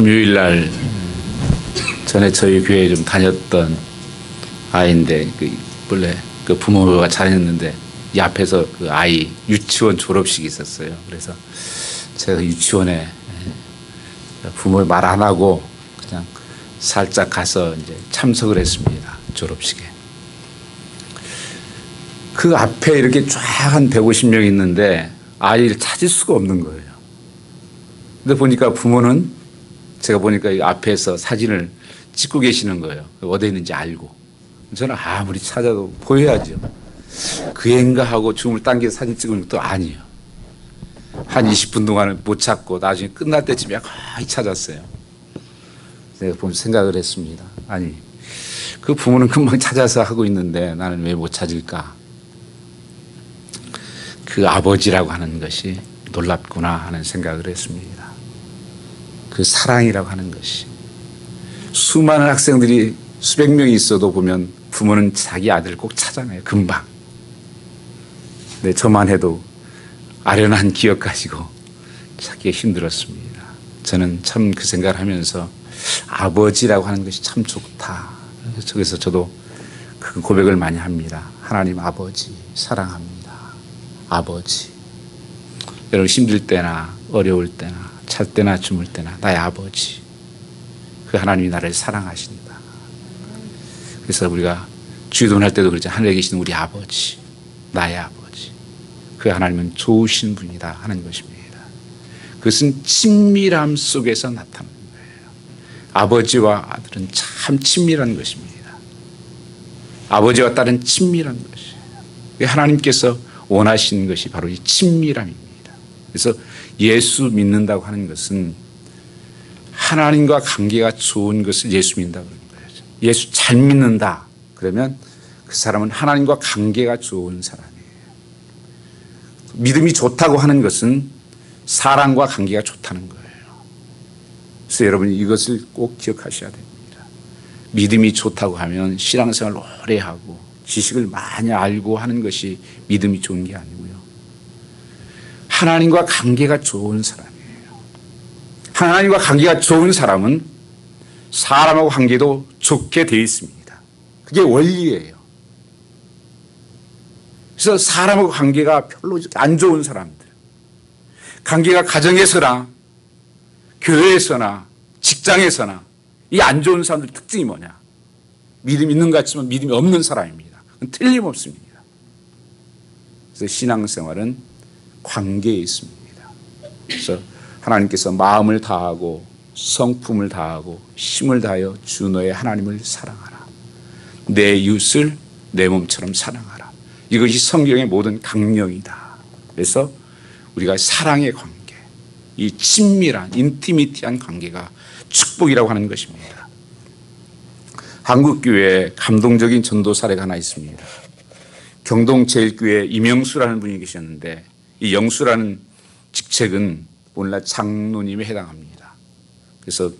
금요일 날 전에 저희 교회에 좀 다녔던 아이인데 원래 그 부모가 잘했는데 이 앞에서 그 아이 유치원 졸업식이 있었어요. 그래서 제가 유치원에 부모 말 안 하고 그냥 살짝 가서 이제 참석을 했습니다. 졸업식에. 그 앞에 이렇게 쫙 한 150명 있는데 아이를 찾을 수가 없는 거예요. 근데 보니까 부모는 제가 보니까 이 앞에서 사진을 찍고 계시는 거예요. 어디에 있는지 알고. 저는 아무리 찾아도 보여야죠. 그 애인가 하고 줌을 당겨서 사진 찍으면 또 아니에요. 한 20분 동안은 못 찾고 나중에 끝날 때쯤에 거의 찾았어요. 제가 생각을 했습니다. 아니, 그 부모는 금방 찾아서 하고 있는데 나는 왜 못 찾을까? 그 아버지라고 하는 것이 놀랍구나 하는 생각을 했습니다. 그 사랑이라고 하는 것이. 수많은 학생들이 수백 명이 있어도 보면 부모는 자기 아들을 꼭 찾아내요. 금방. 네, 저만 해도 아련한 기억 가지고 찾기가 힘들었습니다. 저는 참 그 생각을 하면서 아버지라고 하는 것이 참 좋다. 그래서 저도 그 고백을 많이 합니다. 하나님 아버지 사랑합니다. 아버지. 여러분 힘들 때나 어려울 때나 잘 때나 주물 때나 나의 아버지. 그 하나님이 나를 사랑하신다. 그래서 우리가 주기도문할 때도 그렇죠. 하늘에 계신 우리 아버지, 나의 아버지. 그 하나님은 좋으신 분이다 하는 것입니다. 그것은 친밀함 속에서 나타나는 거예요. 아버지와 아들은 참 친밀한 것입니다. 아버지와 딸은 친밀한 것이에요. 하나님께서 원하시는 것이 바로 이 친밀함입니다. 그래서 예수 믿는다고 하는 것은 하나님과 관계가 좋은 것을 예수 믿는다고 하는 거예요. 예수 잘 믿는다. 그러면 그 사람은 하나님과 관계가 좋은 사람이에요. 믿음이 좋다고 하는 것은 사랑과 관계가 좋다는 거예요. 그래서 여러분이 이것을 꼭 기억하셔야 됩니다. 믿음이 좋다고 하면 신앙생활을 오래 하고 지식을 많이 알고 하는 것이 믿음이 좋은 게 아니고요. 하나님과 관계가 좋은 사람이에요. 하나님과 관계가 좋은 사람은 사람하고 관계도 좋게 되어 있습니다. 그게 원리예요. 그래서 사람하고 관계가 별로 안 좋은 사람들, 관계가 가정에서나 교회에서나 직장에서나 이 안 좋은 사람들 특징이 뭐냐? 믿음이 있는 것 같지만 믿음이 없는 사람입니다. 그건 틀림없습니다. 그래서 신앙생활은 관계에 있습니다. 그래서 하나님께서 마음을 다하고 성품을 다하고 힘을 다하여 주 너의 하나님을 사랑하라. 내 이웃을 내 몸처럼 사랑하라. 이것이 성경의 모든 강령이다. 그래서 우리가 사랑의 관계, 이 친밀한 인티미티한 관계가 축복이라고 하는 것입니다. 한국교회에 감동적인 전도 사례가 하나 있습니다. 경동제일교회 이명수라는 분이 계셨는데 이 영수라는 직책은 오늘날 장로님에 해당합니다. 그래서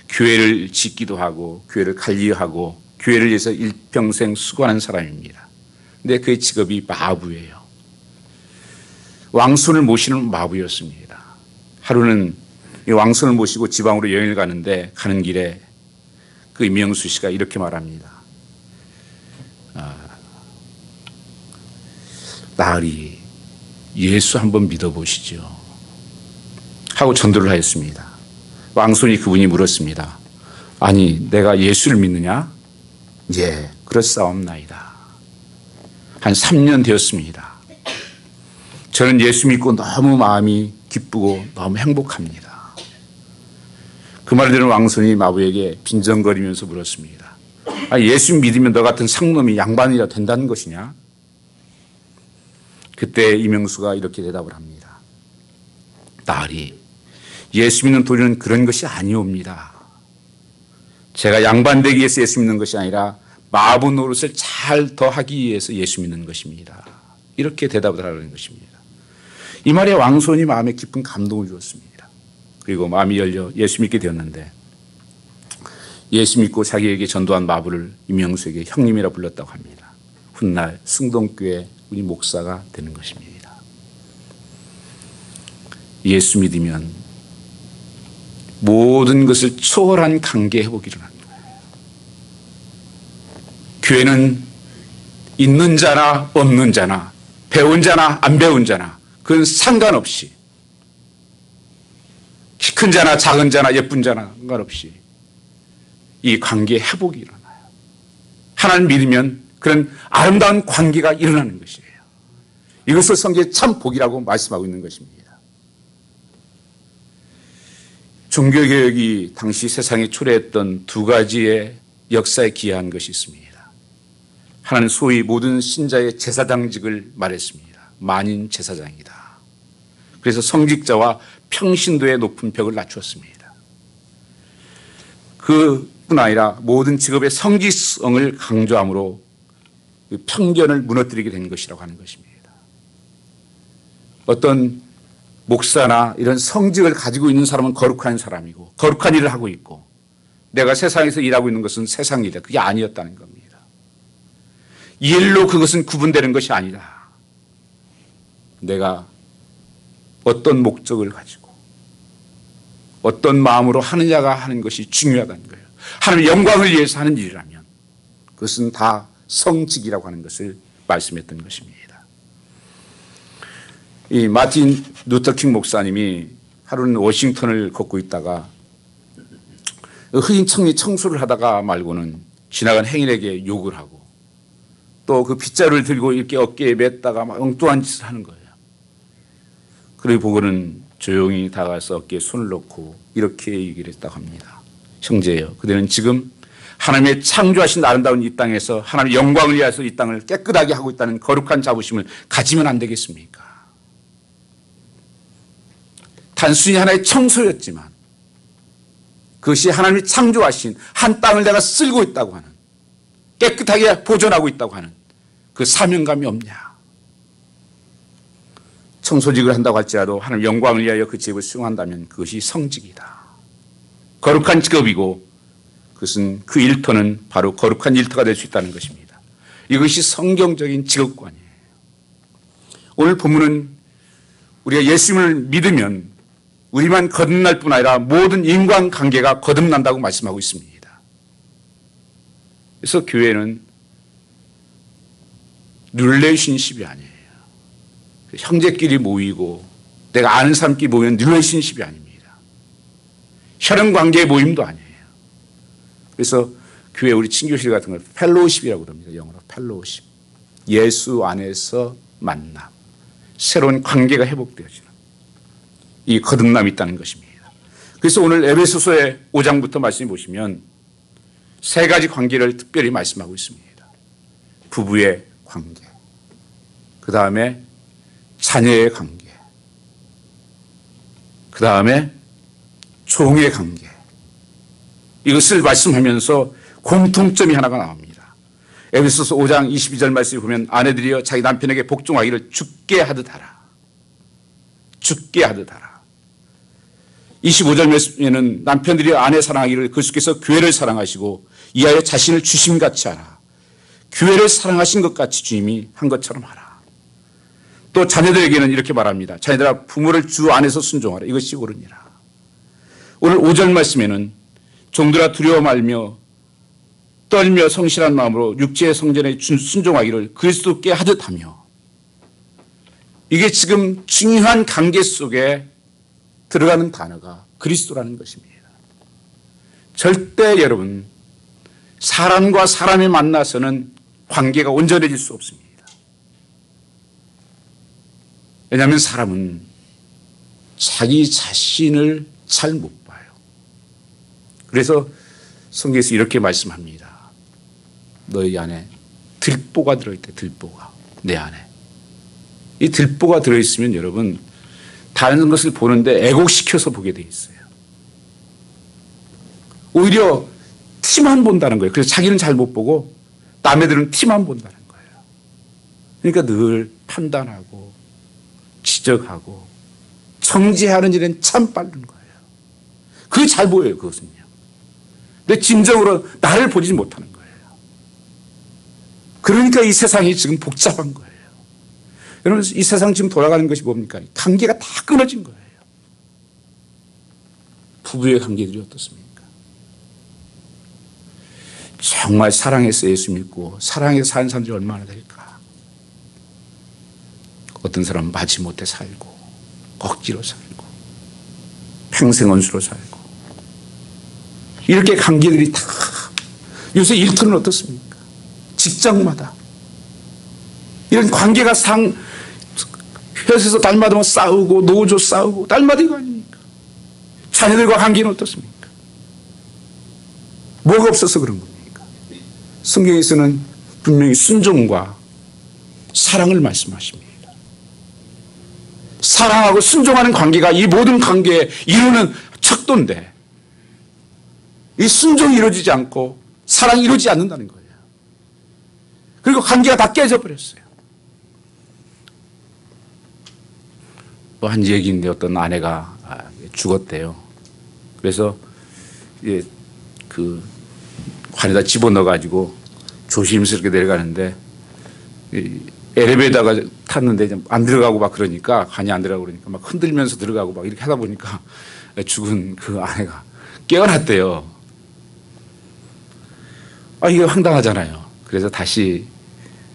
교회를 짓기도 하고 교회를 관리하고 교회를 위해서 일평생 수고하는 사람입니다. 근데 그의 직업이 마부예요. 왕손을 모시는 마부였습니다. 하루는 이 왕손을 모시고 지방으로 여행을 가는데 가는 길에 그 이명수 씨가 이렇게 말합니다. 나으리 예수 한번 믿어보시죠. 하고 전도를 하였습니다. 왕손이 그분이 물었습니다. 아니 내가 예수를 믿느냐? 예, 그렇사옵나이다. 한 3년 되었습니다. 저는 예수 믿고 너무 마음이 기쁘고 너무 행복합니다. 그 말을 들은 왕손이 마부에게 빈정거리면서 물었습니다. 예수 믿으면 너 같은 상놈이 양반이라 된다는 것이냐? 그때 이명수가 이렇게 대답을 합니다. 나으리 예수 믿는 도리는 그런 것이 아니옵니다. 제가 양반 되기 위해서 예수 믿는 것이 아니라 마부 노릇을 잘 더하기 위해서 예수 믿는 것입니다. 이렇게 대답을 하라는 것입니다. 이 말에 왕손이 마음에 깊은 감동을 주었습니다. 그리고 마음이 열려 예수 믿게 되었는데 예수 믿고 자기에게 전도한 마부를 이명수에게 형님이라 불렀다고 합니다. 훗날 승동교회 우리 목사가 되는 것입니다. 예수 믿으면 모든 것을 초월한 관계 회복이 일어나는 거예요. 교회는 있는 자나 없는 자나 배운 자나 안 배운 자나 그건 상관없이 키 큰 자나 작은 자나 예쁜 자나 상관없이 이 관계 회복이 일어나요. 하나님 믿으면 그런 아름다운 관계가 일어나는 것이에요. 이것을 성경에 참 복이라고 말씀하고 있는 것입니다. 종교개혁이 당시 세상에 초래했던 두 가지의 역사에 기여한 것이 있습니다. 하나는 소위 모든 신자의 제사장직을 말했습니다. 만인 제사장이다. 그래서 성직자와 평신도의 높은 벽을 낮추었습니다. 그뿐 아니라 모든 직업의 성직성을 강조함으로 그 편견을 무너뜨리게 된 것이라고 하는 것입니다. 어떤 목사나 이런 성직을 가지고 있는 사람은 거룩한 사람이고 거룩한 일을 하고 있고 내가 세상에서 일하고 있는 것은 세상 일이다. 그게 아니었다는 겁니다. 이 일로 그것은 구분되는 것이 아니다. 내가 어떤 목적을 가지고 어떤 마음으로 하느냐가 하는 것이 중요하다는 거예요. 하나님의 영광을 위해서 하는 일이라면 그것은 다 성직이라고 하는 것을 말씀했던 것입니다. 이 마틴 루터킹 목사님이 하루는 워싱턴을 걷고 있다가 흑인 청리 청소를 하다가 말고는 지나간 행인에게 욕을 하고 또 그 빗자루를 들고 이렇게 어깨에 맸다가 막 엉뚱한 짓을 하는 거예요. 그를 보고는 조용히 다가가서 어깨에 손을 놓고 이렇게 얘기를 했다고 합니다. 형제여, 그대는 지금 하나님의 창조하신 아름다운 이 땅에서 하나님의 영광을 위해서 이 땅을 깨끗하게 하고 있다는 거룩한 자부심을 가지면 안 되겠습니까? 단순히 하나의 청소였지만 그것이 하나님이 창조하신 한 땅을 내가 쓸고 있다고 하는 깨끗하게 보존하고 있다고 하는 그 사명감이 없냐. 청소직을 한다고 할지라도 하나님 영광을 위하여 그 직업을 수행한다면 그것이 성직이다. 거룩한 직업이고 그것은 그 일터는 바로 거룩한 일터가 될 수 있다는 것입니다. 이것이 성경적인 직업관이에요. 오늘 본문은 우리가 예수님을 믿으면 우리만 거듭날 뿐 아니라 모든 인간관계가 거듭난다고 말씀하고 있습니다. 그래서 교회는 릴레이션십이 아니에요. 형제끼리 모이고 내가 아는 사람끼리 모이는 릴레이션십이 아닙니다. 혈연관계의 모임도 아니에요. 그래서 교회 우리 친교실 같은 걸 펠로우십이라고 합니다. 영어로 펠로우십. 예수 안에서 만남. 새로운 관계가 회복되어지는 이 거듭남이 있다는 것입니다. 그래서 오늘 에베소서의 5장부터 말씀해 보시면 세 가지 관계를 특별히 말씀하고 있습니다. 부부의 관계, 그 다음에 자녀의 관계, 그 다음에 종의 관계. 이것을 말씀하면서 공통점이 하나가 나옵니다. 에베소서 5장 22절 말씀을 보면 아내들이여 자기 남편에게 복종하기를 주께 하듯 하라. 주께 하듯 하라. 25절 말씀에는 남편들이 아내 사랑하기를 그리스도께서 교회를 사랑하시고 이하여 자신을 주심같이 하라. 교회를 사랑하신 것 같이 주님이 한 것처럼 하라. 또 자녀들에게는 이렇게 말합니다. 자녀들아 부모를 주 안에서 순종하라. 이것이 옳으니라. 오늘 5절 말씀에는 종들아 두려워 말며 떨며 성실한 마음으로 육체의 성전에 순종하기를 그리스도께 하듯 하며, 이게 지금 중요한 관계 속에 들어가는 단어가 그리스도라는 것입니다. 절대 여러분 사람과 사람이 만나서는 관계가 온전해질 수 없습니다. 왜냐하면 사람은 자기 자신을 잘 못 봐요. 그래서 성경에서 이렇게 말씀합니다. 너희 안에 들보가 들어있대. 들보가 내 안에. 이 들보가 들어있으면 여러분 다른 것을 보는데 애곡시켜서 보게 돼 있어요. 오히려 티만 본다는 거예요. 그래서 자기는 잘 못 보고 남애들은 티만 본다는 거예요. 그러니까 늘 판단하고 지적하고 정죄하는 일은 참 빠른 거예요. 그게 잘 보여요. 그것은요. 근데 진정으로 나를 보지 못하는 거예요. 그러니까 이 세상이 지금 복잡한 거예요. 여러분 이 세상 지금 돌아가는 것이 뭡니까? 관계가 다 끊어진 거예요. 부부의 관계들이 어떻습니까? 정말 사랑해서 예수 믿고 사랑해서 사는 사람들이 얼마나 될까? 어떤 사람은 마지못해 살고 억지로 살고 평생 원수로 살고 이렇게 관계들이 다 요새 일터는 어떻습니까? 직장마다 이런 관계가 회사에서 달마다 뭐 싸우고 노조 싸우고 달마다 이거 아닙니까? 자녀들과 관계는 어떻습니까? 뭐가 없어서 그런 겁니까? 성경에서는 분명히 순종과 사랑을 말씀하십니다. 사랑하고 순종하는 관계가 이 모든 관계에 이루는 척도인데 이 순종이 이루어지지 않고 사랑이 이루어지지 않는다는 거예요. 그리고 관계가 다 깨져버렸어요. 또 한 얘기인데 어떤 아내가 죽었대요. 그래서 그 관에다 집어넣어가지고 조심스럽게 내려가는데 엘리베이터가 탔는데 안 들어가고 막 그러니까 관이 안 들어가고 그러니까 막 흔들면서 들어가고 막 이렇게 하다 보니까 죽은 그 아내가 깨어났대요. 이게 황당하잖아요. 그래서 다시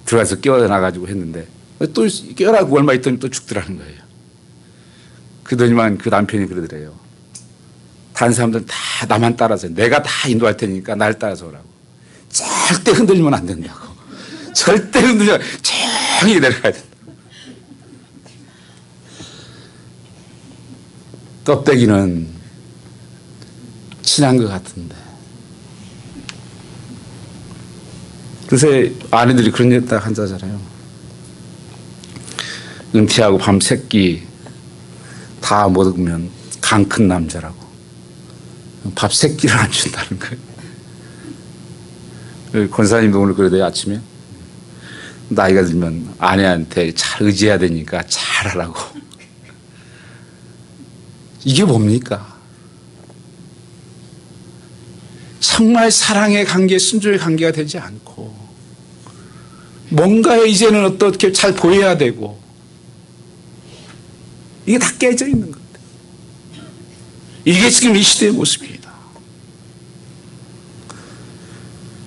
들어가서 깨어나가지고 했는데 또 깨어나고 얼마 있더니 또 죽더라는 거예요. 그러더니만 그 남편이 그러더래요. 다른 사람들은 다 나만 따라서 내가 다 인도할 테니까 날 따라서 오라고. 절대 흔들리면 안 된다고. 절대 흔들리면 조용히 내려가야 된다. 껍데기는 친한 것 같은데. 그새 아내들이 그런 얘기 딱 한다잖아요. 은퇴하고 밤 새끼 다 먹으면 강 큰 남자라고. 밥 새끼를 안 준다는 거예요. 권사님도 오늘 그러대요. 아침에 나이가 들면 아내한테 잘 의지해야 되니까 잘하라고. 이게 뭡니까? 정말 사랑의 관계, 순종의 관계가 되지 않고 뭔가에 이제는 어떻게 잘 보여야 되고 이게 다 깨져 있는 것 같아요. 이게 지금 이 시대의 모습입니다.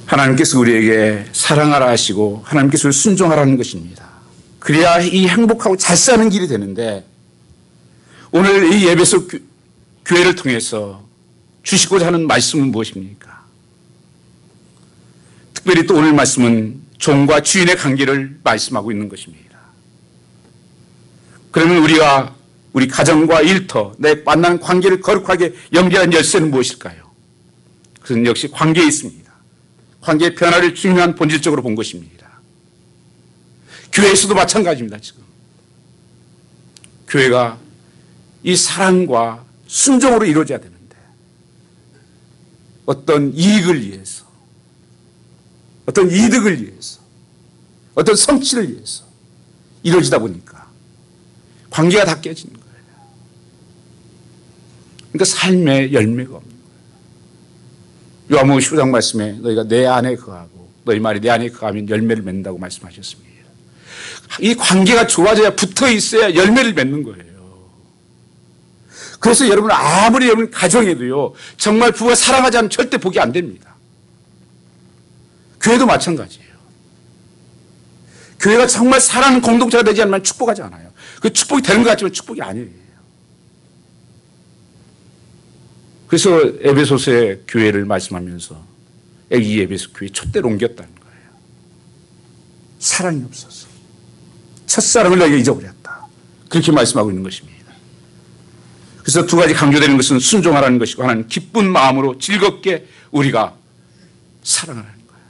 하나님께서 우리에게 사랑하라 하시고 하나님께서 순종하라는 것입니다. 그래야 이 행복하고 잘 사는 길이 되는데 오늘 이 예배소 교회를 통해서 주시고자 하는 말씀은 무엇입니까? 특별히 또 오늘 말씀은 종과 주인의 관계를 말씀하고 있는 것입니다. 그러면 우리가 우리 가정과 일터, 내 만나는 관계를 거룩하게 연결한 열쇠는 무엇일까요? 그것은 역시 관계에 있습니다. 관계의 변화를 중요한 본질적으로 본 것입니다. 교회에서도 마찬가지입니다. 지금 교회가 이 사랑과 순종으로 이루어져야 되는데 어떤 이익을 위해서, 어떤 이득을 위해서, 어떤 성취를 위해서 이루어지다 보니까 관계가 다 깨지는 거예요. 그러니까 삶의 열매가 없는 거예요. 요한복음 15장 말씀에 너희가 내 안에 거하고 너희 말이 내 안에 거하면 열매를 맺는다고 말씀하셨습니다. 이 관계가 좋아져야 붙어 있어야 열매를 맺는 거예요. 그래서 여러분 아무리 여러분 가정에도요 정말 부부가 사랑하지 않으면 절대 복이 안 됩니다. 교회도 마찬가지예요. 교회가 정말 사랑하는 공동체가 되지 않으면 축복하지 않아요. 그 축복이 되는 것 같지만 축복이 아니에요. 그래서 에베소서의 교회를 말씀하면서 이 에베소 교회 촛대로 옮겼다는 거예요. 사랑이 없어서 첫사랑을 너희가 잊어버렸다. 그렇게 말씀하고 있는 것입니다. 그래서 두 가지 강조되는 것은 순종하라는 것이고 하나는 기쁜 마음으로 즐겁게 우리가 사랑하라는 거예요.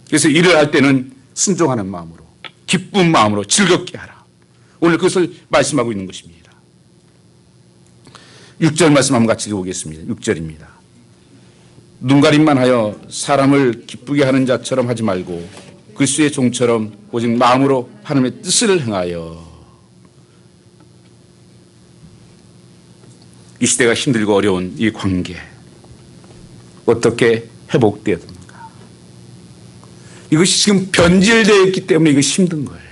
그래서 일을 할 때는 순종하는 마음으로 기쁜 마음으로 즐겁게 하라. 오늘 그것을 말씀하고 있는 것입니다. 6절 말씀 한번 같이 읽어보겠습니다. 6절입니다. 눈가림만 하여 사람을 기쁘게 하는 자처럼 하지 말고 그리스도의 종처럼 오직 마음으로 하나님의 뜻을 행하여. 이 시대가 힘들고 어려운 이 관계 어떻게 회복되어야 됩니까? 이것이 지금 변질되어 있기 때문에 이것이 힘든 거예요.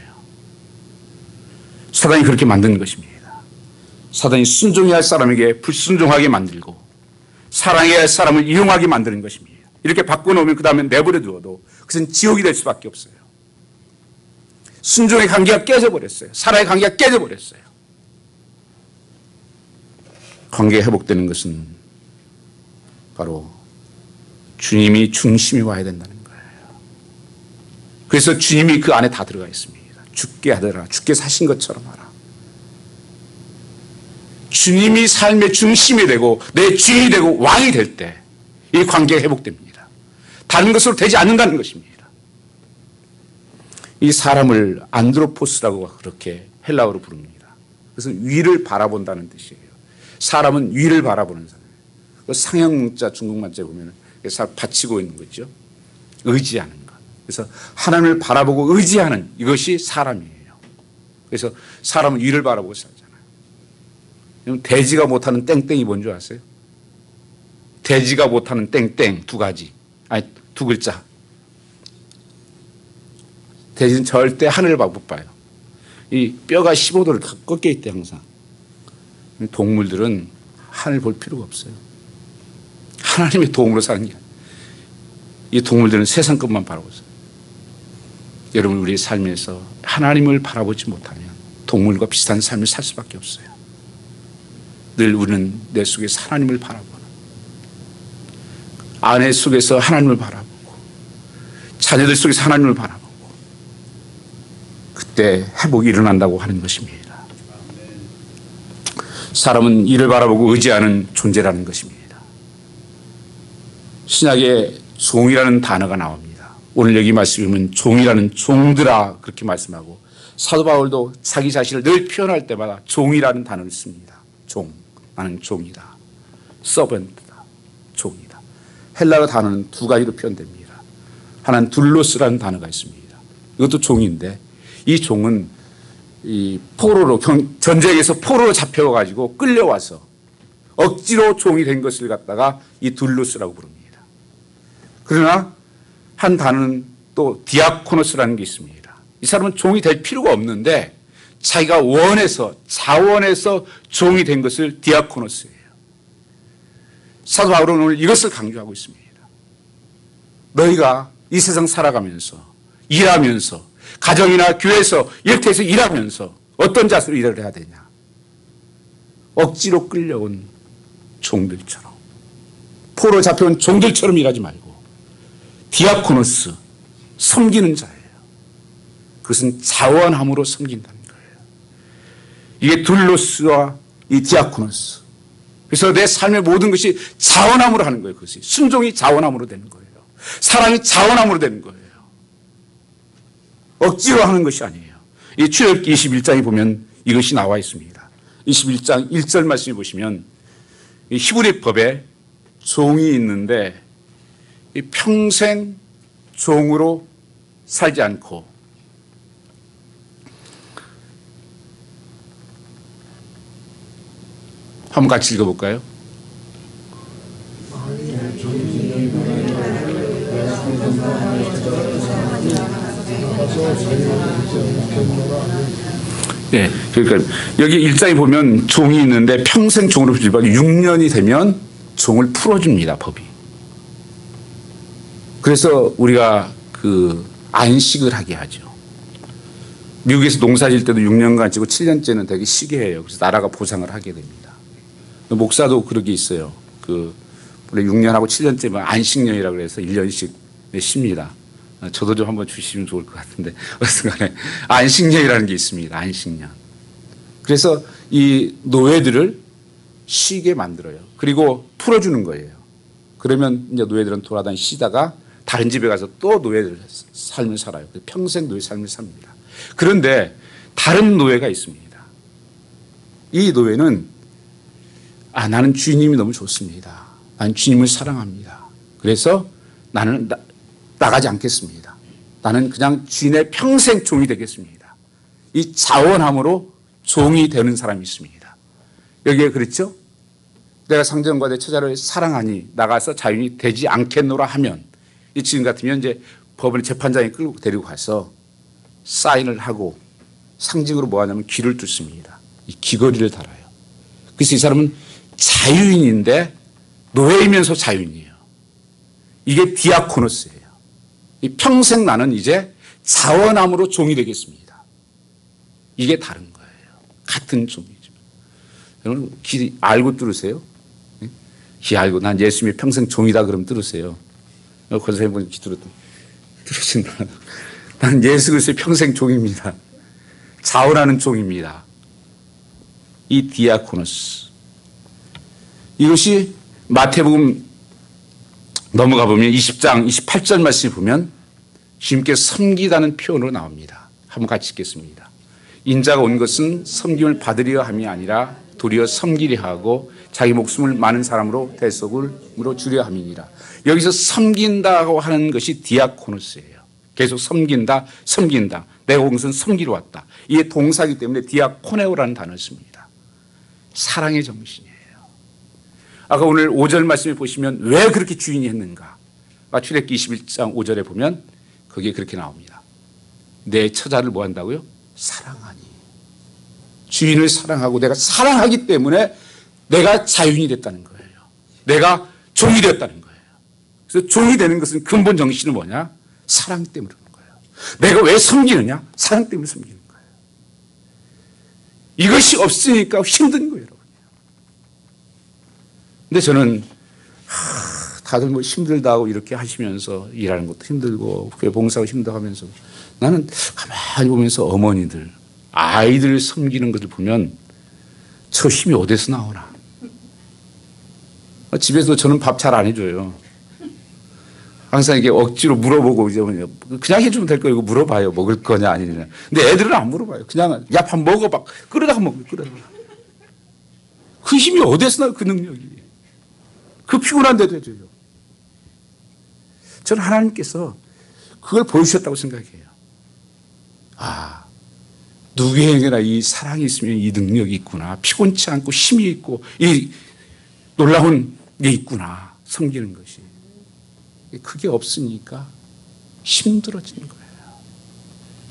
사단이 그렇게 만든 것입니다. 사단이 순종해야 할 사람에게 불순종하게 만들고 사랑해야 할 사람을 이용하게 만드는 것입니다. 이렇게 바꿔놓으면 그 다음에 내버려 두어도 그것은 지옥이 될 수밖에 없어요. 순종의 관계가 깨져버렸어요. 사랑의 관계가 깨져버렸어요. 관계가 회복되는 것은 바로 주님이 중심이 와야 된다는 거예요. 그래서 주님이 그 안에 다 들어가 있습니다. 죽게 하더라. 죽게 사신 것처럼 하라. 주님이 삶의 중심이 되고 내 주인이 되고 왕이 될 때 이 관계가 회복됩니다. 다른 것으로 되지 않는다는 것입니다. 이 사람을 안드로포스라고 그렇게 헬라어로 부릅니다. 그래서 위를 바라본다는 뜻이에요. 사람은 위를 바라보는 사람. 상형문자 중국만자에 보면 받치고 있는 거죠. 의지하는 것. 그래서 하나님을 바라보고 의지하는 이것이 사람이에요. 그래서 사람은 위를 바라보고 살잖아요. 돼지가 못하는 땡땡이 뭔지 아세요? 돼지가 못하는 땡땡 두 가지. 아니 두 글자. 돼지는 절대 하늘을 못 봐요. 이 뼈가 15도를 다 꺾여 있대 항상. 동물들은 하늘 볼 필요가 없어요. 하나님의 도움으로 사는 게 아니에요. 이 동물들은 세상 것만 바라보고 있어요. 여러분 우리의 삶에서 하나님을 바라보지 못하면 동물과 비슷한 삶을 살 수밖에 없어요. 늘 우리는 내 속에서 하나님을 바라보는 아내 속에서 하나님을 바라보고 자녀들 속에서 하나님을 바라보고 그때 회복이 일어난다고 하는 것입니다. 사람은 이를 바라보고 의지하는 존재라는 것입니다. 신약에 종이라는 단어가 나옵니다. 오늘 여기 말씀에 보면 종이라는 종들아 그렇게 말씀하고 사도 바울도 자기 자신을 늘 표현할 때마다 종이라는 단어를 씁니다. 종, 나는 종이다. 서번트다. 종이다. 헬라어 단어는 두 가지로 표현됩니다. 하나는 둘로스라는 단어가 있습니다. 이것도 종인데 이 종은 이 포로로 전쟁에서 포로로 잡혀가지고 끌려와서 억지로 종이 된 것을 갖다가 이 둘로스라고 부릅니다. 그러나 한 단어는 또 디아코노스라는 게 있습니다. 이 사람은 종이 될 필요가 없는데 자기가 원해서 자원해서 종이 된 것을 디아코노스예요. 사도 바울은 오늘 이것을 강조하고 있습니다. 너희가 이 세상 살아가면서 일하면서 가정이나 교회에서 일터에서 일하면서 어떤 자세로 일을 해야 되냐. 억지로 끌려온 종들처럼 포로 잡혀온 종들처럼 일하지 말고 디아코노스 섬기는 자예요. 그것은 자원함으로 섬긴다는 거예요. 이게 둘로스와 이 디아코노스. 그래서 내 삶의 모든 것이 자원함으로 하는 거예요. 그것이 순종이 자원함으로 되는 거예요. 사랑이 자원함으로 되는 거예요. 억지로 하는 것이 아니에요. 이 출애굽기 21장에 보면 이것이 나와 있습니다. 21장 1절 말씀해 보시면 이 히브리 법에 종이 있는데 평생 종으로 살지 않고 한번 같이 읽어볼까요? 네, 그러니까 여기 일장에 보면 종이 있는데 평생 종으로 불리고 6년이 되면 종을 풀어줍니다, 법이. 그래서 우리가 그 안식을 하게 하죠. 미국에서 농사 질 때도 6년간 지고 7년째는 되게 쉬게 해요. 그래서 나라가 보상을 하게 됩니다. 목사도 그런 게 있어요. 그 원래 6년하고 7년째면 안식년이라고 해서 1년씩 쉽니다. 저도 좀 한번 주시면 좋을 것 같은데 어쨌든 간에 안식년이라는 게 있습니다. 안식년. 그래서 이 노예들을 쉬게 만들어요. 그리고 풀어주는 거예요. 그러면 이제 노예들은 돌아다니 쉬다가 다른 집에 가서 또 노예들 삶을 살아요. 평생 노예 삶을 삽니다. 그런데 다른 노예가 있습니다. 이 노예는 나는 주님이 너무 좋습니다. 나는 주님을 사랑합니다. 그래서 나는 나가지 않겠습니다. 나는 그냥 주인의 평생 종이 되겠습니다. 이 자원함으로 종이 되는 사람이 있습니다. 여기에 그렇죠? 내가 상전과 내 처자를 사랑하니 나가서 자유인이 되지 않겠노라 하면 이 지금 같으면 이제 법원의 재판장에 끌고 데리고 가서 사인을 하고 상징으로 뭐 하냐면 귀를 뚫습니다. 이 귀걸이를 달아요. 그래서 이 사람은 자유인인데 노예이면서 자유인이에요. 이게 디아코노스예요. 평생 나는 이제 자원함으로 종이 되겠습니다. 이게 다른 거예요. 같은 종이죠. 여러분 기 알고 들으세요? 기 알고 난 예수님이 평생 종이다 그러면 들으세요. 권사님 보니 기 들으신다. 난 예수 그리스도의 평생 종입니다. 자원하는 종입니다. 이 디아코노스. 이것이 마태복음 넘어가 보면 20장 28절 말씀을 보면 주님께서 섬기다는 표현으로 나옵니다. 한번 같이 읽겠습니다. 인자가 온 것은 섬김을 받으려 함이 아니라 도리어 섬기려 하고 자기 목숨을 많은 사람으로 대속으로 주려 함이니라. 여기서 섬긴다고 하는 것이 디아코노스예요. 계속 섬긴다, 섬긴다. 내가 온 것은 섬기러 왔다. 이게 동사이기 때문에 디아코네오라는 단어를 씁니다. 사랑의 정신이에요. 아까 오늘 5절 말씀에 보시면 왜 그렇게 주인이 했는가? 출애굽기 21장 5절에 보면 거기에 그렇게 나옵니다. 내 처자를 뭐 한다고요? 사랑하니. 주인을 사랑하고 내가 사랑하기 때문에 내가 자유인이 됐다는 거예요. 내가 종이 되었다는 거예요. 그래서 종이 되는 것은 근본 정신은 뭐냐? 사랑 때문에 그러는 거예요. 내가 왜 섬기느냐? 사랑 때문에 섬기는 거예요. 이것이 없으니까 힘든 거예요, 여러분. 근데 저는 다들 뭐 힘들다고 이렇게 하시면서 일하는 것도 힘들고 교회 봉사하고 힘들다고 하면서 나는 가만히 보면서 어머니들 아이들 섬기는 것을 보면 저 힘이 어디서 나오나. 집에서 저는 밥 잘 안 해줘요. 항상 이게 억지로 물어보고 이제 그냥 해주면 될 거 이거 물어봐요. 먹을 거냐 아니냐. 근데 애들은 안 물어봐요. 그냥 야 밥 먹어봐. 그러다가 먹어요. 그러다가. 그 힘이 어디서 나요? 그 능력이. 그 피곤한데도 해줘요. 저는 하나님께서 그걸 보여주셨다고 생각해요. 아, 누구에게나 이 사랑이 있으면 이 능력이 있구나. 피곤치 않고 힘이 있고 이 놀라운 게 있구나. 섬기는 것이. 그게 없으니까 힘들어지는 거예요.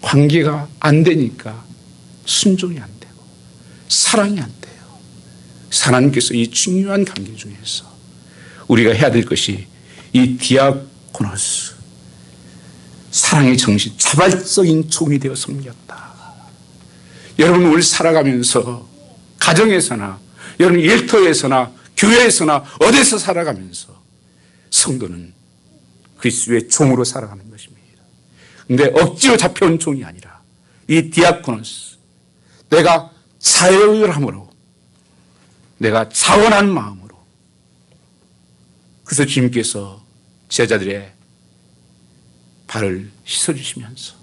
관계가 안 되니까 순종이 안 되고 사랑이 안 돼요. 하나님께서 이 중요한 관계 중에서 우리가 해야 될 것이 이 디아코노스, 사랑의 정신, 자발적인 종이 되어 섬겼다. 여러분 오늘 살아가면서 가정에서나 여러분 일터에서나 교회에서나 어디서 살아가면서 성도는 그리스도의 종으로 살아가는 것입니다. 그런데 억지로 잡혀온 종이 아니라 이 디아코노스, 내가 자유함으로 내가 자원한 마음으로. 그래서 주님께서 제자들의 발을 씻어주시면서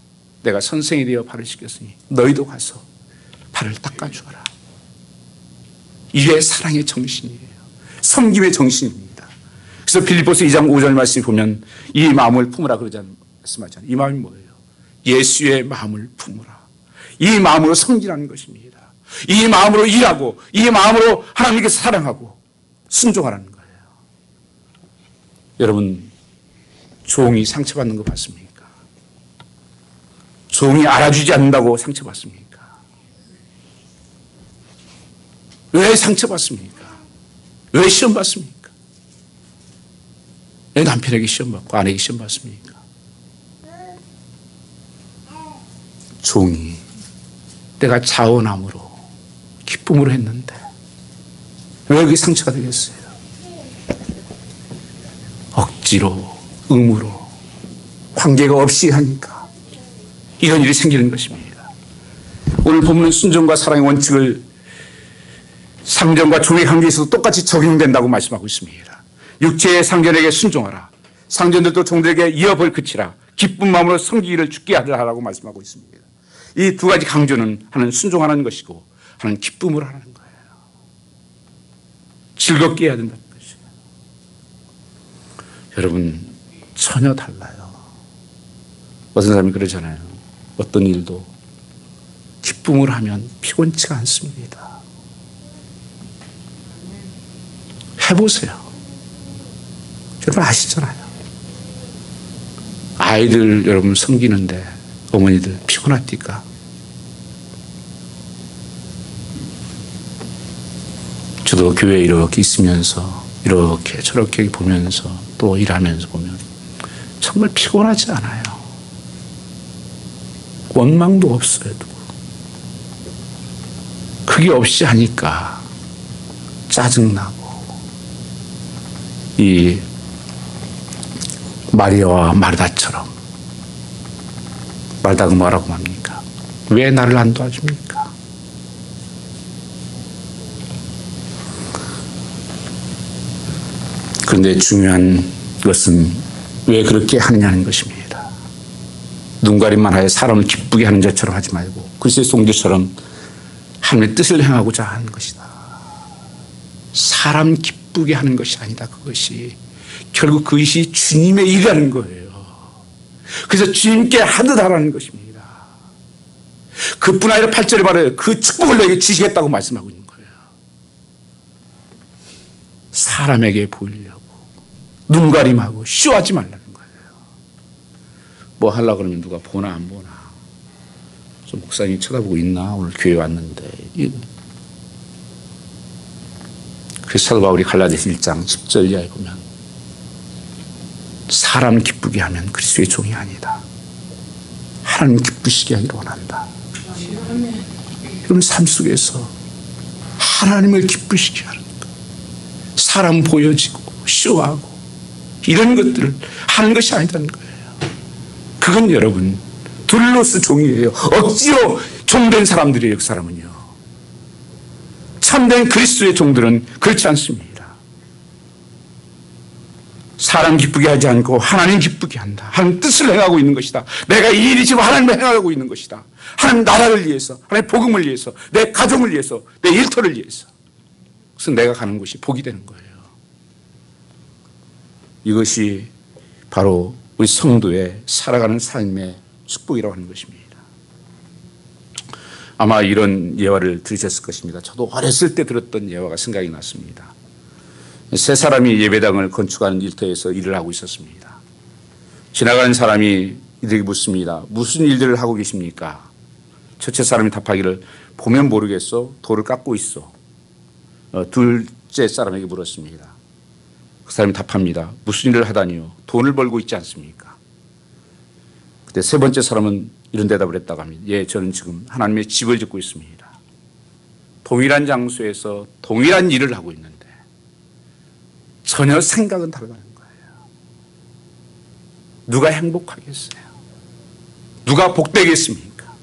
내가 선생이 되어 발을 씻겼으니 너희도 가서 발을 닦아주어라. 이게 사랑의 정신이에요. 섬김의 정신입니다. 그래서 빌립보서 2장 5절 말씀 보면 이 마음을 품으라 그러지 말씀하잖아요. 이 마음이 뭐예요? 예수의 마음을 품으라. 이 마음으로 섬기라는 것입니다. 이 마음으로 일하고 이 마음으로 하나님께 사랑하고 순종하라는 거예요. 여러분 종이 상처받는 거 봤습니까? 종이 알아주지 않는다고 상처받습니까? 왜 상처받습니까? 왜 시험받습니까? 왜 남편에게 시험받고 아내에게 시험받습니까? 종이 내가 자원함으로 기쁨으로 했는데 왜 그게 상처가 되겠어요? 억지로 의무로 관계가 없이 하니까 이런 일이 생기는 것입니다. 오늘 본문은 순종과 사랑의 원칙을 상전과 종의 관계에서도 똑같이 적용된다고 말씀하고 있습니다. 육체의 상전에게 순종하라. 상전들도 종들에게 이어벌 그치라. 기쁜 마음으로 섬기기를 주께 하라고 말씀하고 있습니다. 이 두 가지 강조는 하나는 순종하는 것이고 하나는 기쁨을 하는 거예요. 즐겁게 해야 된다는 것이에요. 여러분 전혀 달라요. 어떤 사람이 그러잖아요. 어떤 일도 기쁨을 하면 피곤치가 않습니다. 해보세요. 여러분 아시잖아요. 아이들 여러분 섬기는데 어머니들 피곤합니까? 저도 교회에 이렇게 있으면서 이렇게 저렇게 보면서 또 일하면서 보면 정말 피곤하지 않아요. 원망도 없어요. 그게 없이 하니까 짜증나고, 이 마리아와 마르다처럼, 마르다가 뭐라고 합니까? 왜 나를 안 도와줍니까? 그런데 중요한 것은 왜 그렇게 하느냐는 것입니다. 눈가림만 하여 사람을 기쁘게 하는 자처럼 하지 말고 그리스도의 종들처럼 하나님의 뜻을 행하고자 하는 것이다. 사람 기쁘게 하는 것이 아니다. 그것이 결국 그것이 주님의 일이라는 거예요. 그래서 주님께 하듯 하라는 것입니다. 그뿐 아니라 8절에 말해요. 그 축복을 너에게 주시겠다고 말씀하고 있는 거예요. 사람에게 보이려고 눈가림하고 쇼하지 말라는 거예요. 뭐 하려고 그러면 누가 보나 안 보나, 좀 목사님이 쳐다보고 있나, 오늘 교회 왔는데. 그래서 사도 바울이 갈라디아서 1장 10절 이하에 보면 사람 기쁘게 하면 그리스도의 종이 아니다. 하나님 기쁘시게 하기를 원한다. 여러분 삶 속에서 하나님을 기쁘시게 하는 것, 사람 보여지고 쇼하고 이런 것들을 하는 것이 아니라는 거예요. 그건 여러분 둘로스 종이에요. 억지로 종된 사람들이에요. 그 사람은요. 참된 그리스도의 종들은 그렇지 않습니다. 사람 기쁘게 하지 않고 하나님 기쁘게 한다. 하나님 뜻을 행하고 있는 것이다. 내가 이 일이 지금 하나님을 행하고 있는 것이다. 하나님 나라를 위해서, 하나님 복음을 위해서, 내 가정을 위해서, 내 일터를 위해서. 그래서 내가 가는 곳이 복이 되는 거예요. 이것이 바로 우리 성도의 살아가는 삶의 축복이라고 하는 것입니다. 아마 이런 예화를 들으셨을 것입니다. 저도 어렸을 때 들었던 예화가 생각이 났습니다. 세 사람이 예배당을 건축하는 일터에서 일을 하고 있었습니다. 지나가는 사람이 이들에게 묻습니다. 무슨 일들을 하고 계십니까? 첫째 사람이 답하기를 보면 모르겠어. 돌을 깎고 있어. 둘째 사람에게 물었습니다. 그 사람이 답합니다. 무슨 일을 하다니요? 돈을 벌고 있지 않습니까? 그때 세 번째 사람은 이런 대답을 했다고 합니다. 예, 저는 지금 하나님의 집을 짓고 있습니다. 동일한 장소에서 동일한 일을 하고 있는데 전혀 생각은 다르다는 거예요. 누가 행복하겠어요? 누가 복되겠습니까?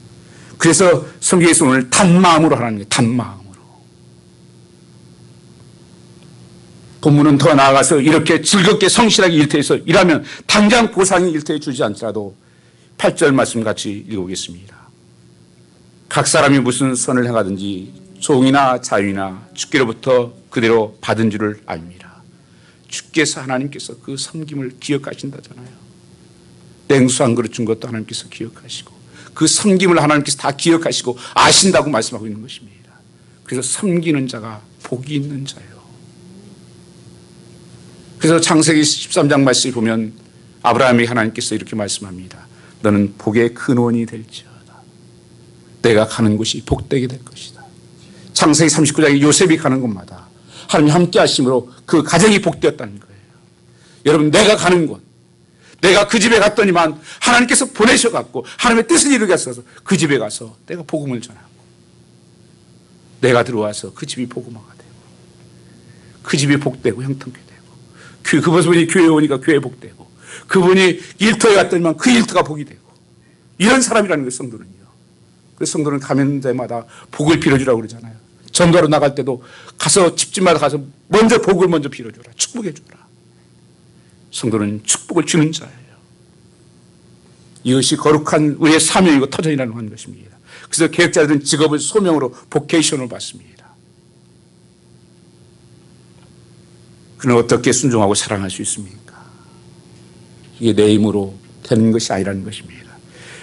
그래서 성경에서 오늘 단마음으로 하라는 거예요. 단마음으로. 본문은 더 나아가서 이렇게 즐겁게 성실하게 일터에서 일하면 당장 보상이 일터에 주지 않더라도 8절 말씀 같이 읽어보겠습니다. 각 사람이 무슨 선을 행하든지 종이나 자유나 주께로부터 그대로 받은 줄을 압니다. 주께서 하나님께서 그 섬김을 기억하신다잖아요. 냉수 한 그릇 준 것도 하나님께서 기억하시고 그 섬김을 하나님께서 다 기억하시고 아신다고 말씀하고 있는 것입니다. 그래서 섬기는 자가 복이 있는 자예요. 그래서 창세기 13장 말씀을 보면 아브라함이 하나님께서 이렇게 말씀합니다. 너는 복의 근원이 될지어다. 내가 가는 곳이 복되게 될 것이다. 창세기 39장에 요셉이 가는 곳마다 하나님 함께 하심으로 그 가정이 복되었다는 거예요. 여러분 내가 가는 곳, 내가 그 집에 갔더니만 하나님께서 보내셔갖고 하나님의 뜻을 이루게 하셔서 그 집에 가서 내가 복음을 전하고 내가 들어와서 그 집이 복음화가 되고 그 집이 복되고 형통케 되고 그분이 교회에 오니까 교회 복되고 그분이 일터에 갔더니만 그 일터가 복이 되고 이런 사람이라는 거예요. 성도는요. 그래서 성도는 가는 데마다 복을 빌어주라고 그러잖아요. 전도하러 나갈 때도 가서 집집마다 가서 먼저 복을 먼저 빌어줘라. 축복해줘라. 성도는 축복을 주는 자예요. 이것이 거룩한 우리의 사명이고 터전이라는 하는 것입니다. 그래서 개혁자들은 직업을 소명으로 보케이션을 받습니다. 그는 어떻게 순종하고 사랑할 수 있습니까? 이게 내 힘으로 되는 것이 아니라는 것입니다.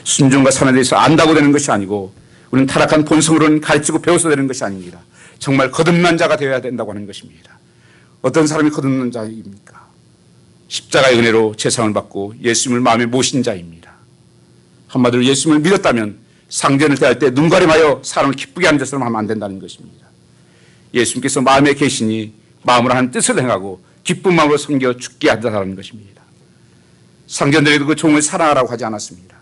순종과 사랑에 대해서 안다고 되는 것이 아니고 우리는 타락한 본성으로는 가르치고 배워서 되는 것이 아닙니다. 정말 거듭난 자가 되어야 된다고 하는 것입니다. 어떤 사람이 거듭난 자입니까? 십자가의 은혜로 제상을 받고 예수님을 마음에 모신 자입니다. 한마디로 예수님을 믿었다면 상전을 대할 때 눈가림하여 사람을 기쁘게 하는 것처럼 하면 안 된다는 것입니다. 예수님께서 마음에 계시니 마음으로 하는 뜻을 행하고 기쁜 마음으로 섬겨 죽게 하다라는 것입니다. 성전들에도 그 종을 사랑하라고 하지 않았습니다.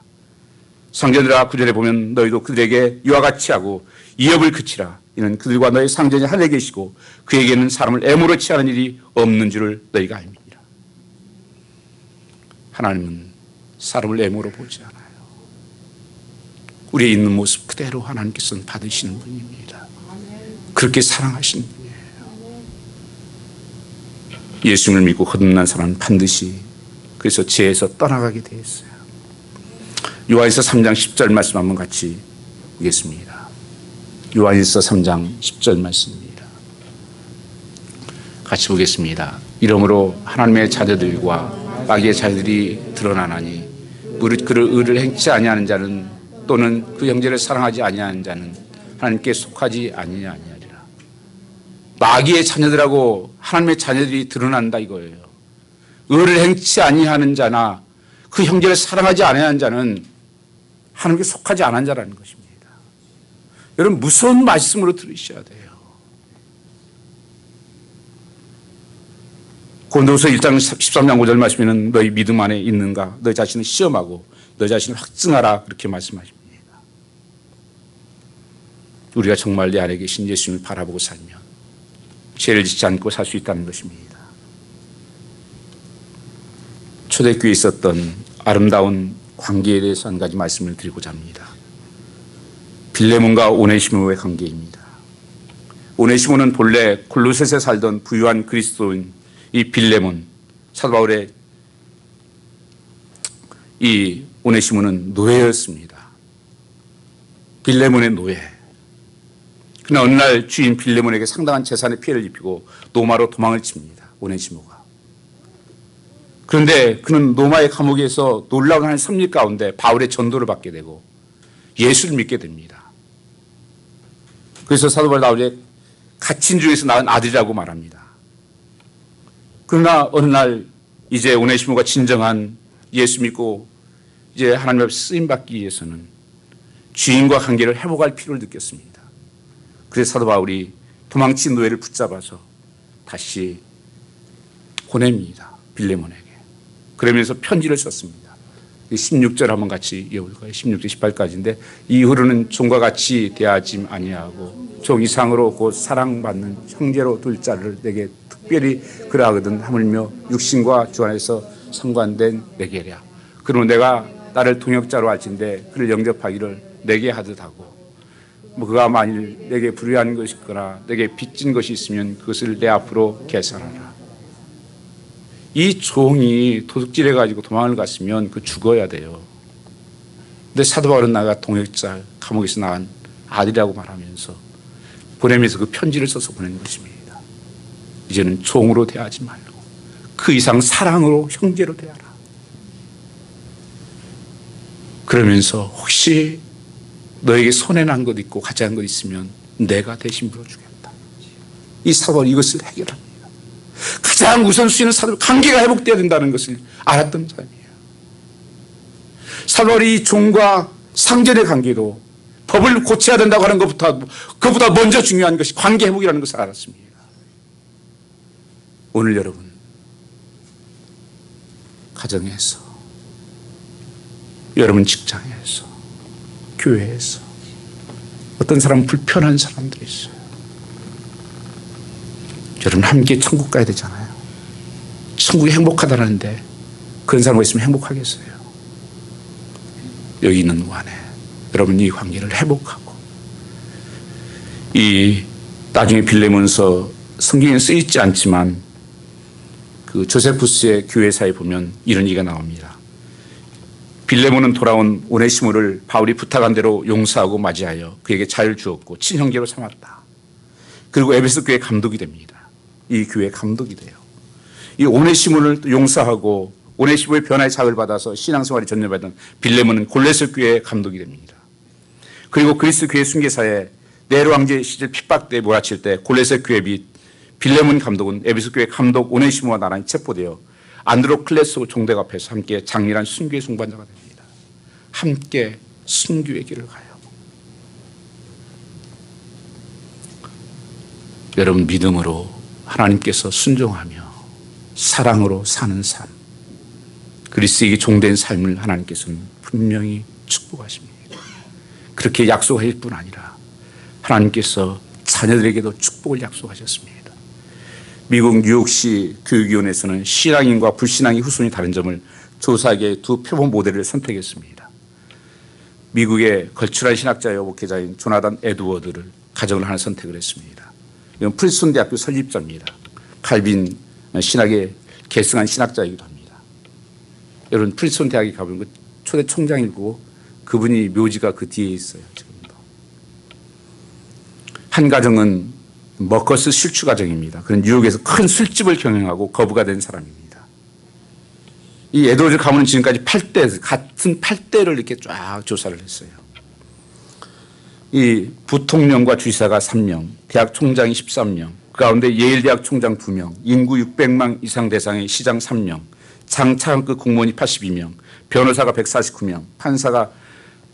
성전들아 9절에 보면 너희도 그들에게 이와 같이 하고 이업을 그치라. 이는 그들과 너희 상전이 하늘에 계시고 그에게는 사람을 애무로 취하는 일이 없는 줄을 너희가 압니다. 하나님은 사람을 애무로 보지 않아요. 우리의 있는 모습 그대로 하나님께서는 받으시는 분입니다. 그렇게 사랑하시는 분이에요. 예수님을 믿고 거듭난 사람은 반드시 그래서 죄에서 떠나가게 되어 있어요. 요한일서 3장 10절 말씀 한번 같이 보겠습니다. 요한일서 3장 10절 말씀입니다. 같이 보겠습니다. 이러므로 하나님의 자녀들과 마귀의 자녀들이 드러나나니 무릇 그를 의를 행치 아니하는 자는 또는 그 형제를 사랑하지 아니하는 자는 하나님께 속하지 아니하리라. 마귀의 자녀들하고 하나님의 자녀들이 드러난다 이거예요. 의를 행치 아니하는 자나 그 형제를 사랑하지 아니하는 자는 하나님께 속하지 않은 자라는 것입니다. 여러분 무서운 말씀으로 들으셔야 돼요. 고린도후서 1장 13장 5절 말씀에는 너희 믿음 안에 있는가 너희 자신을 시험하고 너희 자신을 확증하라 그렇게 말씀하십니다. 우리가 정말 내 안에 계신 예수님을 바라보고 살면 죄를 짓지 않고 살 수 있다는 것입니다. 초대교회에 있었던 아름다운 관계에 대해서 한 가지 말씀을 드리고자 합니다. 빌레몬과 오네시모의 관계입니다. 오네시모는 본래 골로새에 살던 부유한 그리스도인 이 빌레몬, 사도 바울의 이 오네시모는 노예였습니다. 빌레몬의 노예. 그러나 어느 날 주인 빌레몬에게 상당한 재산의 피해를 입히고 노마로 도망을 칩니다. 오네시모가. 그런데 그는 노마의 감옥에서 놀라운 하나님의 섭리 가운데 바울의 전도를 받게 되고 예수를 믿게 됩니다. 그래서 사도 바울 나오되 갇힌 중에서 낳은 아들이라고 말합니다. 그러나 어느 날 이제 오네시모가 진정한 예수 믿고 이제 하나님 앞에 쓰임 받기 위해서는 주인과 관계를 회복할 필요를 느꼈습니다. 그래서 사도 바울이 도망친 노예를 붙잡아서 다시 보냅니다. 빌레몬에게. 그러면서 편지를 썼습니다. 16절 한번 같이 읽어볼까요? 16절 18까지인데 이후로는 종과 같이 대하지 아니하고 종 이상으로 곧 사랑받는 형제로 둘 자를 내게 특별히 그러하거든 하물며 육신과 주 안에서 상관된 내게랴. 그러면 내가 나를 동역자로 할진대 그를 영접하기를 내게 하듯 하고 그가 만일 내게 불의한 것이 있거나 내게 빚진 것이 있으면 그것을 내 앞으로 계산하라. 이 종이 도둑질해가지고 도망을 갔으면 그 죽어야 돼요. 근데 사도 바울은 나가 동역자 감옥에서 나간 아들이라고 말하면서 보내면서 그 편지를 써서 보낸 것입니다. 이제는 종으로 대하지 말고 그 이상 사랑으로 형제로 대하라. 그러면서 혹시 너에게 손해난 것 있고 가져간 것 있으면 내가 대신 물어주겠다. 이 사도 바울은 이것을 해결합니다. 가장 우선순위는 사도 관계가 회복되어야 된다는 것을 알았던 사람이에요. 사도 바울이 종과 상전의 관계도 법을 고쳐야 된다고 하는 그것보다 먼저 중요한 것이 관계 회복이라는 것을 알았습니다. 오늘 여러분 가정에서 여러분 직장에서 교회에서 어떤 사람은 불편한 사람들이 있어요. 여러분 함께 천국 가야 되잖아요. 천국이 행복하다는데 그런 사람과 있으면 행복하겠어요? 여기 있는 동안에 여러분 이 관계를 회복하고 이 나중에 빌레몬서 성경에 쓰이지 않지만 그 조세푸스의 교회사에 보면 이런 얘기가 나옵니다. 빌레몬은 돌아온 오네시모를 바울이 부탁한 대로 용서하고 맞이하여 그에게 자유를 주었고 친형제로 삼았다. 그리고 에베소 교회 감독이 됩니다. 이 교회 감독이 돼요. 이 오네시모를 용서하고 오네시모의 변화의 자극을 받아서 신앙생활에 전념받은 빌레몬은 골로새 교회 감독이 됩니다. 그리고 그리스 교회 순교사에 네로 황제 시절 핍박 때 몰아칠 때 골로새 교회 및 빌레몬 감독은 에베소 교회 감독 오네시모와 나란히 체포되어 안드로클레스 총독 앞에서 함께 장렬한 순교의 동반자가 됩니다. 함께 순교의 길을 가요. 여러분 믿음으로 하나님께서 순종하며 사랑으로 사는 삶, 그리스도에게 종된 삶을 하나님께서는 분명히 축복하십니다. 그렇게 약속하실 뿐 아니라 하나님께서 자녀들에게도 축복을 약속하셨습니다. 미국 뉴욕시 교육위원회에서는 신앙인과 불신앙의 후손이 다른 점을 조사하기 위해 두 표본 모델을 선택했습니다. 미국의 걸출한 신학자여 목회자인 조나단 에드워드를 가정을 하나 선택을 했습니다. 이건 프린스턴 대학교 설립자입니다. 칼빈 신학에 계승한 신학자이기도 합니다. 여러분 프린스턴 대학에 가보면 그 초대 총장이고 그분이 묘지가 그 뒤에 있어요. 지금도. 한 가정은 머커스 실추 가정입니다. 그런 뉴욕에서 큰 술집을 경영하고 거부가 된 사람입니다. 이 에드워드 가문은 지금까지 8대, 같은 8대를 이렇게 쫙 조사를 했어요. 이 부통령과 주지사가 3명, 대학 총장이 13명, 그 가운데 예일대학 총장 2명, 인구 600만 이상 대상의 시장 3명, 장차관급 공무원이 82명, 변호사가 149명, 판사가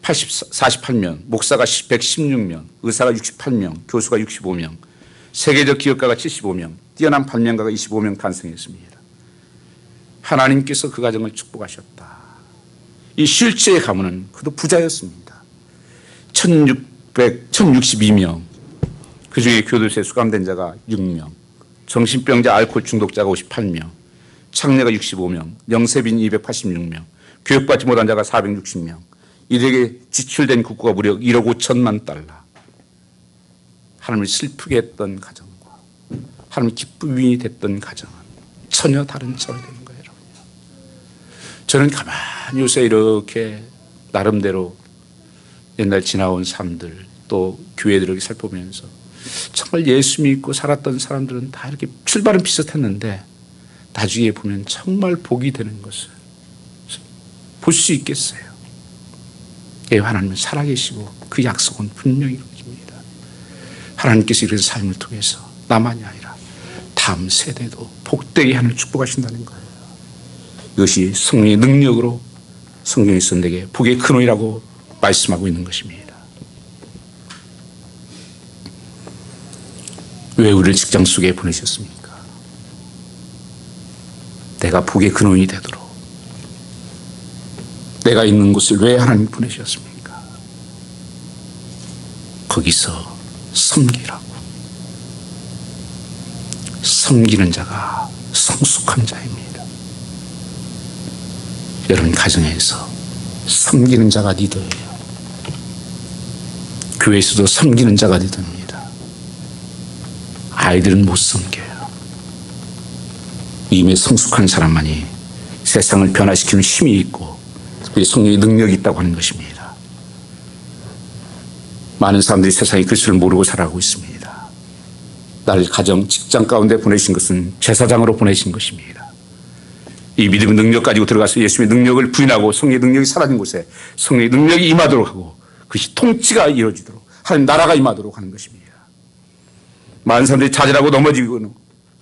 48명, 목사가 116명, 의사가 68명, 교수가 65명, 세계적 기업가가 75명, 뛰어난 발명가가 25명 탄생했습니다. 하나님께서 그 가정을 축복하셨다. 이 실제의 가문은 그도 부자였습니다. 1062명, 그중에 교도소에 수감된 자가 6명, 정신병자 알코올 중독자가 58명, 창녀가 65명, 영세빈 286명, 교육받지 못한 자가 460명, 이들에게 지출된 국고가 무려 1억 5천만 달러. 하나님을 슬프게 했던 가정과 하나님의 기쁨이 됐던 가정은 전혀 다른 차원이 되는 거예요. 여러분. 저는 가만히 요새 이렇게 나름대로 옛날 지나온 삶들 또 교회들을 살펴보면서 정말 예수 믿고 살았던 사람들은 다 이렇게 출발은 비슷했는데 나중에 보면 정말 복이 되는 것을 볼 수 있겠어요. 하나님은 살아계시고 그 약속은 분명히 이루어집니다. 하나님께서 이런 삶을 통해서 나만이 아니라 다음 세대도 복되게 하늘 축복하신다는 거예요. 이것이 성령의 능력으로 성경에서 내게 복의 근원이라고 말씀하고 있는 것입니다. 왜 우리를 직장 속에 보내셨습니까? 내가 복의 근원이 되도록 내가 있는 곳을 왜 하나님 보내셨습니까? 거기서 섬기라고. 섬기는 자가 성숙한 자입니다. 여러분 가정에서 섬기는 자가 리더예요. 교회에서도 섬기는 자가 리더입니다. 아이들은 못 섬겨요. 이미 성숙한 사람만이 세상을 변화시키는 힘이 있고 특별히 성령의 능력이 있다고 하는 것입니다. 많은 사람들이 세상의 그리스도를 모르고 살아가고 있습니다. 나를 가정, 직장 가운데 보내신 것은 제사장으로 보내신 것입니다. 이 믿음의 능력 가지고 들어가서 예수의 능력을 부인하고 성령의 능력이 사라진 곳에 성령의 능력이 임하도록 하고 그것이 통치가 이루어지도록 하나님 나라가 임하도록 하는 것입니다. 많은 사람들이 자질하고 넘어지고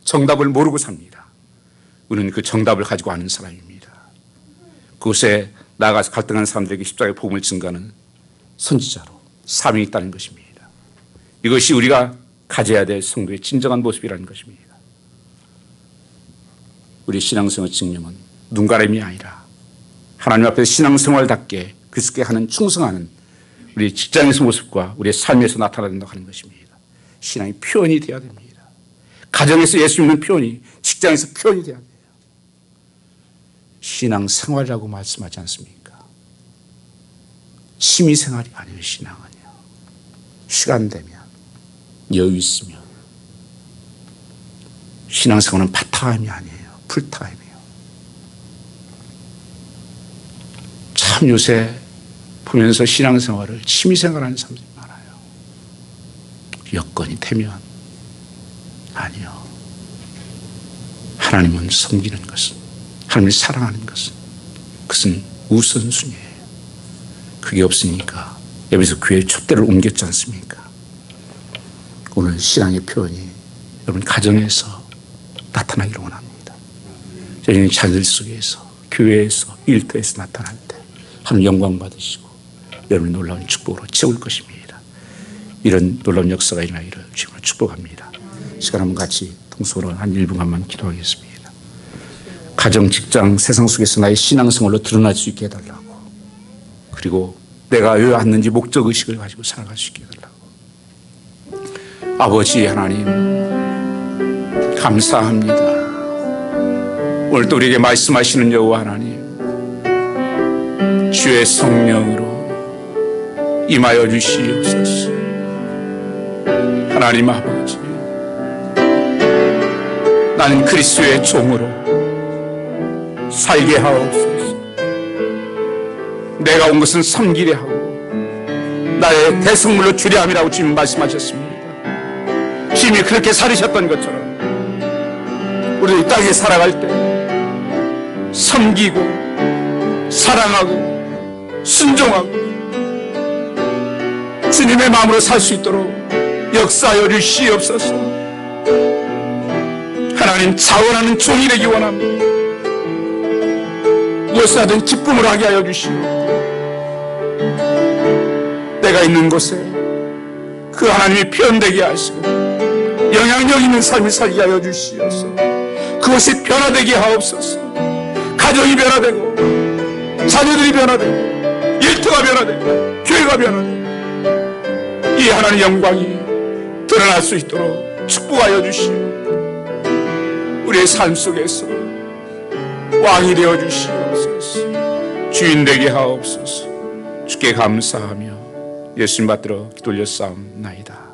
정답을 모르고 삽니다. 우리는 그 정답을 가지고 아는 사람입니다. 그곳에 나아가서 갈등하는 사람들에게 십자가의 복음을 증거하는 선지자로 사명이 있다는 것입니다. 이것이 우리가 가져야 될 성도의 진정한 모습이라는 것입니다. 우리 신앙생활 증명은 눈가림이 아니라 하나님 앞에서 신앙생활답게 그리스도께 하는 충성하는 우리 직장에서 모습과 우리의 삶에서 나타나야 된다고 하는 것입니다. 신앙의 표현이 되어야 됩니다. 가정에서 예수 믿는 표현이 직장에서 표현이 되어야 돼요. 신앙생활이라고 말씀하지 않습니까? 취미생활이 아니에요. 신앙은요. 시간 되면 여유 있으면 신앙생활은 파타임이 아니에요. 풀타임이에요. 참 요새 보면서 신앙생활을 취미생활하는 사람들이 많아요. 여건이 되면 아니요. 하나님은 섬기는 것은 하나님을 사랑하는 것은 그것은 우선순위예요. 그게 없으니까 여기서 교회 촛대를 옮겼지 않습니까? 오늘 신앙의 표현이 여러분 가정에서 나타나기를 원합니다. 저희는 자녀들 속에서 교회에서 일터에서 나타날 때 하나님 영광 받으시고 여러분의 놀라운 축복으로 채울 것입니다. 이런 놀라운 역사가 일어나기를 주님으로 축복합니다. 시간 한번 같이 통속으로 한 1분간만 기도하겠습니다. 가정, 직장, 세상 속에서 나의 신앙생활로 드러날 수 있게 해달라고. 그리고 내가 왜 왔는지 목적의식을 가지고 살아갈 수 있게 해달라고. 아버지 하나님 감사합니다. 오늘도 우리에게 말씀하시는 여호와 하나님, 주의 성령으로 임하여 주시옵소서. 하나님 아버지, 나는 그리스도의 종으로 살게 하옵소서. 내가 온 것은 섬기려 하고 나의 대성물로 주려 함이라고 주님 말씀하셨습니다. 주님이 그렇게 살으셨던 것처럼 우리도 이 땅에 살아갈 때 섬기고 사랑하고 순종하고 주님의 마음으로 살 수 있도록 역사하여 주시옵소서. 하나님, 자원하는 종이 되기 원합니다. 무엇을 하든 기쁨을 하게 하여 주시오. 내가 있는 곳에 그 하나님이 표현되게 하시고 영향력 있는 삶을 살게 하여 주시옵소서. 그것이 변화되게 하옵소서. 가정이 변화되고 자녀들이 변화되고 일터가 변화되고 교회가 변화되고 이 하나님의 영광이 드러날 수 있도록 축복하여 주시오. 우리의 삶 속에서 왕이 되어 주시옵소서. 주인 되게 하옵소서. 주께 감사하며 예수님 받들어 기도 올려 싸움나이다.